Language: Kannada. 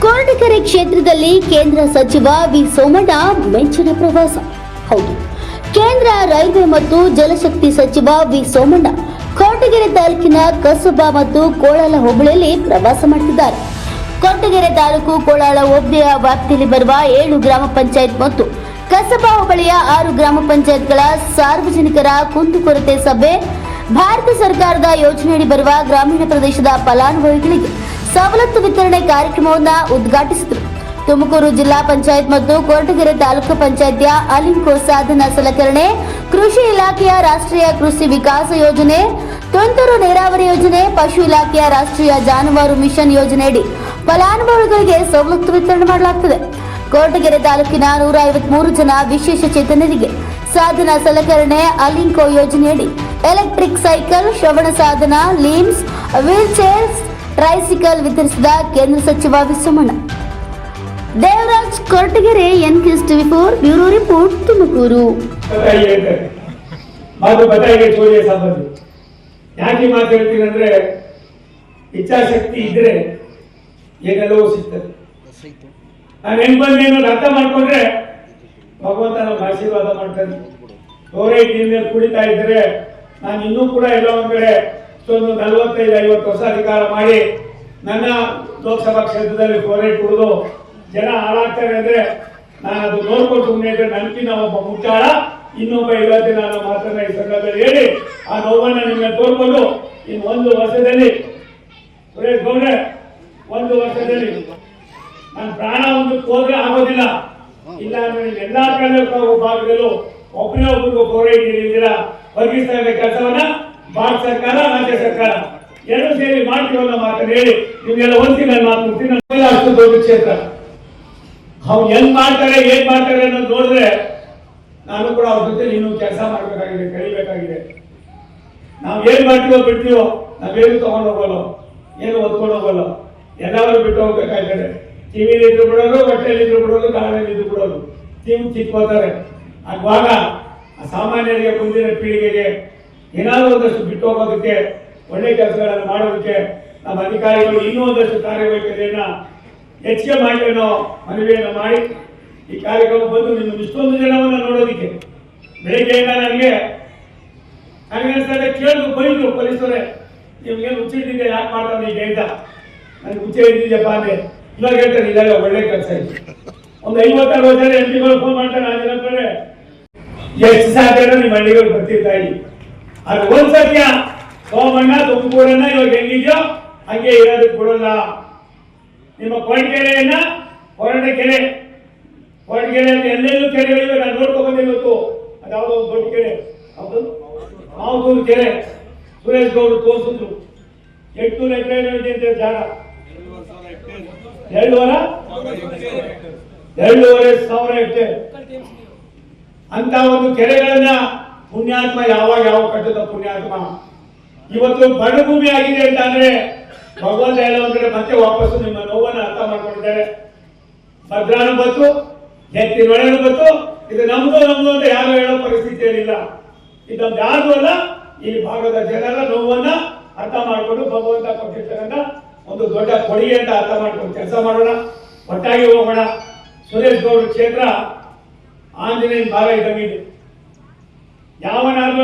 ಕೊರಟಗೆರೆ ಕ್ಷೇತ್ರದಲ್ಲಿ ಕೇಂದ್ರ ಸಚಿವ ವಿ ಸೋಮಣ್ಣ ಮೆಂಚಿನ ಪ್ರವಾಸ. ಹೌದು, ಕೇಂದ್ರ ರೈಲ್ವೆ ಮತ್ತು ಜಲಶಕ್ತಿ ಸಚಿವ ವಿ ಸೋಮಣ್ಣ ಕೊರಟಗೆರೆ ತಾಲೂಕಿನ ಕಸಬಾ ಮತ್ತು ಕೋಳಾಲ ಹೋಬಳಿಯಲ್ಲಿ ಪ್ರವಾಸ ಮಾಡುತ್ತಿದ್ದಾರೆ. ಕೊರಟಗೆರೆ ತಾಲೂಕು ಕೋಳಾಲ ಹೋಬಳಿಯ ವ್ಯಾಪ್ತಿಯಲ್ಲಿ ಬರುವ 7 ಗ್ರಾಮ ಪಂಚಾಯತ್ ಮತ್ತು ಕಸಬಾ ಹೋಬಳಿಯ 6 ಗ್ರಾಮ ಪಂಚಾಯತ್ಗಳ ಸಾರ್ವಜನಿಕರ ಕುಂದುಕೊರತೆ ಸಭೆ, ಭಾರತ ಸರ್ಕಾರದ ಯೋಜನೆಯಡಿ ಬರುವ ಗ್ರಾಮೀಣ ಪ್ರದೇಶದ ಫಲಾನುಭವಿಗಳಿಗೆ ಸವಲತ್ತು ವಿತರಣೆ ಕಾರ್ಯಕ್ರಮವನ್ನು ಉದ್ಘಾಟಿಸಿದರು. ತುಮಕೂರು ಜಿಲ್ಲಾ ಪಂಚಾಯತ್ ಮತ್ತು ಕೊರಟಗೆರೆ ತಾಲೂಕು ಪಂಚಾಯತ್ಯ ಅಲಿಂಕೋ ಸಾಧನ ಸಲಕರಣೆ, ಕೃಷಿ ಇಲಾಖೆಯ ರಾಷ್ಟ್ರೀಯ ಕೃಷಿ ವಿಕಾಸ ಯೋಜನೆ, ತುಂತುರು ನೀರಾವರಿ ಯೋಜನೆ, ಪಶು ಇಲಾಖೆಯ ರಾಷ್ಟ್ರೀಯ ಜಾನುವಾರು ಮಿಷನ್ ಯೋಜನೆಯಡಿ ಫಲಾನುಭವಿಗಳಿಗೆ ಸವಲತ್ತು ವಿತರಣೆ ಮಾಡಲಾಗುತ್ತದೆ. ಕೊರಟಗೆರೆ ತಾಲೂಕಿನ 153 ಜನ ವಿಶೇಷ ಚೇತನರಿಗೆ ಸಾಧನ ಸಲಕರಣೆ ಅಲಿಂಕೋ ಯೋಜನೆಯಡಿ ಎಲೆಕ್ಟ್ರಿಕ್ ಸೈಕಲ್, ಶ್ರವಣ ಸಾಧನ, ಲಿಮ್ಸ್, ವೀಲ್ ಚೇರ್ಸ್, ಟ್ರೈಸಿಕಲ್ ವಿತರಿಸಿದ ಕೇಂದ್ರ ಸಚಿವ V Somanna. Devaraj, Koratagere, NKS-TV4 bureau report, Tumakuru. ಯಾಕೆ ಮಾತಾಡ್ತೀನಿ ಅಂದ್ರೆ, ಇಚ್ಛಾಶಕ್ತಿ ಇದ್ರೆ ಏನೆಲ್ಲವೂ ಸಿಗ್ತದೆ. ನಾನು ಹೆಂಗ್ ಅರ್ಥ ಮಾಡ್ಕೊಂಡ್ರೆ ಭಗವಂತ ನಮ್ಮ ಆಶೀರ್ವಾದ ಮಾಡ್ತಾನೆ. ನೀರಿನಲ್ಲಿ ಕುಡಿತಾ ಇದ್ರೆ ನಾನು ಇನ್ನೂ ಕೂಡ ಎಲ್ಲೋ ಒಂದ್ ಕಡೆ 45-50 ವರ್ಷ ಅಧಿಕಾರ ಮಾಡಿ ನನ್ನ ಲೋಕಸಭಾ ಕ್ಷೇತ್ರದಲ್ಲಿ ಫ್ಲೋರೈಡ್ ಕುಡಿದು ಜನ ಹಾಳಾಗ್ತಾರೆ ಅಂದ್ರೆ ನಾನು ಅದು ನೋಡ್ಕೊಂಡು ಸುಮ್ಮನೆ ಇದ್ರೆ ನನ್ಕಿನ್ನ ಒಬ್ಬ ಮುಚ್ಚಾಳ ಇನ್ನೊಬ್ಬ ಇಲ್ಲದೆ ನಾನು ಮಾತನ್ನ ಈ ಸಂದರ್ಭದಲ್ಲಿ ಹೇಳಿ ಆ ನೋವನ್ನು ನಿಮಗೆ ತೋರ್ಕೊಂಡು ಇನ್ನು 1 ವರ್ಷದಲ್ಲಿ ಸುರೇಶ್ ಗೌಡ್ರೆ 1 ವರ್ಷದಲ್ಲಿ ನನ್ನ ಪ್ರಾಣ ಹೋದ್ರೆ ಆಗೋದಿಲ್ಲ. ಇಲ್ಲ ಅಂದ್ರೆ ಎಲ್ಲಾ ಕಡೆ ಭಾಗದಲ್ಲೂ ಒಬ್ಬರಿಗೂ ಫ್ಲೋರೈಡ್ ನೀರಿದ್ದೀರಾ ಒದಗಿಸ್ತಾ ಇದ್ದ ಕೆಲಸವನ್ನ ಭಾರತ ಸರ್ಕಾರ, ರಾಜ್ಯ ಸರ್ಕಾರ ಎರಡು ಸೇರಿ ಮಾಡ್ತೀವಿ ಅನ್ನೋ ಮಾತನ್ನು ಹೇಳಿ ನಿಮ್ಗೆಲ್ಲ ಒಂದ್ಸಿ ನನ್ನ ಮಾತು ಮುಗ್ತೀನಿ. ಅಷ್ಟು ದೊಡ್ಡ ಕ್ಷೇತ್ರ ಅವ್ರು ಹೆಂಗ್ ಮಾಡ್ತಾರೆ, ಏನ್ ಮಾಡ್ತಾರೆ ಅನ್ನೋದು ನೋಡಿದ್ರೆ ನಾನು ಕೂಡ ಅವ್ರ ಜೊತೆ ಇನ್ನೂ ಕೆಲಸ ಮಾಡ್ಬೇಕಾಗಿದೆ, ಕಲಿಬೇಕಾಗಿದೆ. ನಾವ್ ಏನ್ ಮಾಡ್ತೀವೋ ಬಿಡ್ತೀವೋ, ನಾವೇನು ತಗೊಂಡು ಹೋಗಲ್ಲ, ಏನು ಹೊತ್ಕೊಂಡು ಹೋಗಲ್ಲ, ಎಲ್ಲಾದ್ರೂ ಬಿಟ್ಟು ಹೋಗ್ಬೇಕಾಗ್ತದೆ. ಟಿವಿಲಿ ಇದ್ರು ಬಿಡೋದು, ಹೊಟ್ಟೆಲಿ ಇದ್ರು ಬಿಡೋದು, ಕಾಲಲ್ಲಿ ಇದ್ರು ಬಿಡೋದು, ಚಿಕ್ಕೋತಾರೆ. ಆಗುವಾಗ ಸಾಮಾನ್ಯರಿಗೆ, ಮುಂದಿನ ಪೀಳಿಗೆಗೆ ಏನಾದರೂ ಒಂದಷ್ಟು ಬಿಟ್ಟು ಹೋಗೋದಕ್ಕೆ, ಒಳ್ಳೆ ಕೆಲಸಗಳನ್ನು ಮಾಡೋದಕ್ಕೆ ನಮ್ಮ ಅಧಿಕಾರಿಗಳು ಇನ್ನೂ ಒಂದಷ್ಟು ಕಾರ್ಯವೈಖರಿಯನ್ನ ಹೆಚ್ಚಿಗೆ ಮಾಡಿ ಅನ್ನೋ ಮನವಿಯನ್ನು ಮಾಡಿ ಈ ಕಾರ್ಯಕ್ರಮ ಬಂದು ನಿಮ್ಮ ಇಷ್ಟೊಂದು ಜನವನ್ನ ನೋಡೋದಿಕ್ಕೆ ಬೆಳಿಗ್ಗೆಯಿಂದ ನನಗೆ ಕೇಳಿದ್ರು, ಬೈದ್ರು ಪೊಲೀಸರೇ, ನಿಮ್ಗೇನು ಹುಚ್ಚ ಹಿಡಿದಿದೆ, ಯಾಕೆ ಮಾಡ್ತಾನೆ ಈಗ ಅಂತ. ನನಗೆ ಹುಚ್ಚ ಹಿಡಿದಿದ್ಯಪ್ಪ ಅಂದೆ. ಇವಾಗ ಹೇಳ್ತಾರೆ ಇದಾಗ ಒಳ್ಳೆ ಕೆಲಸ ಇದೆ. ಒಂದು 50-60 ಜನ MP-ಗಳು ಫೋನ್ ಮಾಡ್ತಾರೆ, ಆ ಜನಕ್ಕೆ ಎಷ್ಟು ಸಾಧ್ಯ ನಿಮ್ಮ ಹಳ್ಳಿಗಳು ಬರ್ತಿರ್ತಾ ಇದ್ದೀವಿ. ಅದು ಒಂದ್ ಸತ್ಯ, ಸೋಮಣ್ಣ ತುಮಕೂರನ್ನ ಇವಾಗ ಹೆಂಗಿದ್ಯೋ ಹಂಗೆ ಇರೋದಕ್ಕೆ ಕೊಡಲ್ಲ. ನಿಮ್ಮ ಕೊರಟಗೆರೆಯನ್ನ ಕೊರಟಗೆರೆಯಲ್ಲಿ ಎಲ್ಲೆಲ್ಲೂ ಕೆರೆಗಳಿವೆ, ನಾನು ನೋಡ್ಕೊಂಡ್ಬಂದೆ ಇವತ್ತು. ಅದಾವುದೋ ಒಂದು ದೊಡ್ಡ ಕೆರೆ, ಹೌದು ಮಾವತೂರು ಕೆರೆ, ಸುರೇಶ್ ಗೌಡರು ತೋರಿಸಿದ್ರು. 800 ಎಕರೆ ಇದೆ ಅಂತ ಜಾಗ, 2,500 ಹೆಕ್ಟೇರ್ ಅಂತ ಒಂದು ಕೆರೆಗಳನ್ನ ಪುಣ್ಯಾತ್ಮ ಯಾವ ಕಟ್ಟದ ಪುಣ್ಯಾತ್ಮ ಇವತ್ತು ಬಡಭೂಮಿ ಆಗಿದೆ ಅಂತ ಅಂದ್ರೆ ಭಗವಂತ ಎಲ್ಲ ಒಂದ್ ಕಡೆ ಮತ್ತೆ ವಾಪಸ್ಸು ನಿಮ್ಮ ನೋವನ್ನು ಅರ್ಥ ಮಾಡ್ಕೊಂಡಿದ್ದಾರೆ. ಭದ್ರಾನು ಬತ್ತು, ಎತ್ತಿನೊಳನು ಬತ್ತು, ಇದು ನಮ್ದು ಅಂತ ಯಾರು ಹೇಳೋ ಪರಿಸ್ಥಿತಿಯಲ್ಲಿಲ್ಲ. ಇದೊಂದು ಯಾರು ಅಲ್ಲ, ಈ ಭಾಗದ ಜನರ ನೋವನ್ನ ಅರ್ಥ ಮಾಡಿಕೊಂಡು ಭಗವಂತ ಕೊಟ್ಟಿರ್ತಕ್ಕಂಥ ಒಂದು ದೊಡ್ಡ ಕೊಡುಗೆ ಅಂತ ಅರ್ಥ ಮಾಡ್ಕೊಂಡು ಕೆಲಸ ಮಾಡೋಣ, ಒಟ್ಟಾಗಿ ಹೋಗೋಣ. ಸುರೇಶ್ ಗೌಡ ಕ್ಷೇತ್ರ ಆಂಜನೇಯನ ಭಾಗ ಇದ್ದಂಗಿದೆ. ಯಾವನಾದ್ರೂ